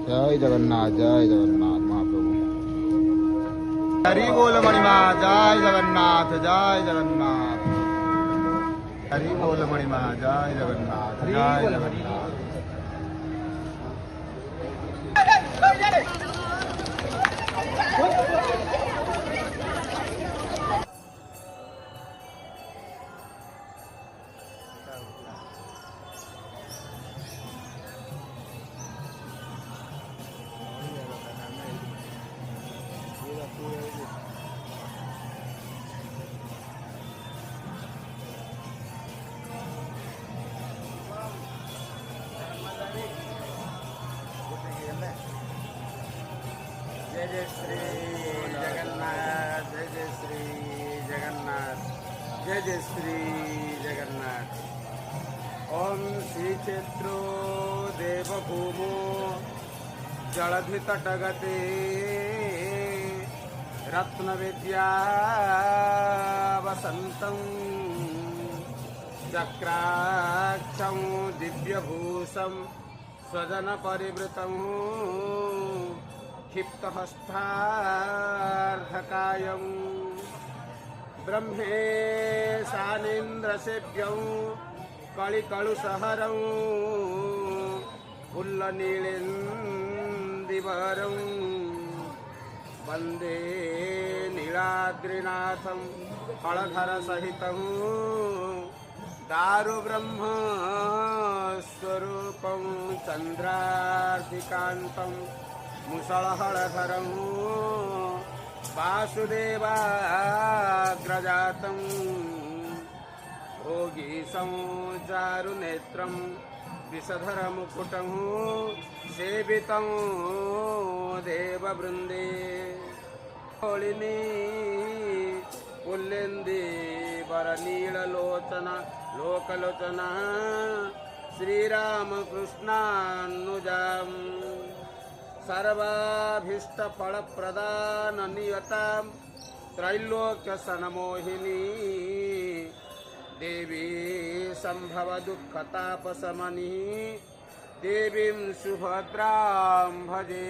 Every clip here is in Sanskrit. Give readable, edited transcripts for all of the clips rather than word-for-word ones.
जय जगन्नाथ महाप्रभु। हरि बोल मणिमा, जय जगन्नाथ जय जगन्नाथ। हरि बोल मणिमा, जय जगन्नाथ जय जगन्नाथ। जय जय श्री जगन्नाथ, जय जय श्री जगन्नाथ, जय जय श्री जगन्नाथ। ओम श्री क्षेत्रो देवभूमो जलधितटगते रत्नविद्या वसन्तं चक्राक्षं दिव्यभूषं स्वजनपरिवृतं क्षिप्तहस्तार्धकायं ब्रह्मेशानीन्द्रसेव्यं कलिकलुषहरं फुल्लनीलेन्दिवरं वन्दे नीलाद्रिनाथं हलधरसहितं दारुब्रह्मस्वरूपं चन्द्रार्धिकान्तं मुसलहलधरं वासुदेवाग्रजातं भोगीशं चारुनेत्रं विषधरमुकुटं सेवितं देववृन्दे होलिनी पुल्लेन्दे वरनीललोचना लोकलोचना श्रीरामकृष्णानुजाम् सर्वाभीष्टफलप्रदाननियतां त्रैलोक्यसनमोहिनी देवी सम्भवदुःखतापशमनी देवीं सुभद्रां भजे,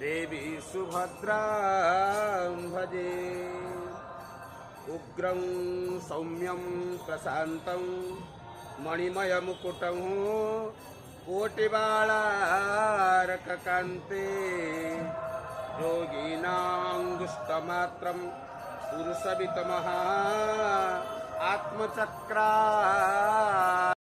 देवी सुभद्रां भजे। उग्रं सौम्यं प्रशान्तं मणिमयमुकुटं कोटिबालारककान्ते योगिनां दुष्टमात्रं पुरुषवितमः आत्मचक्रा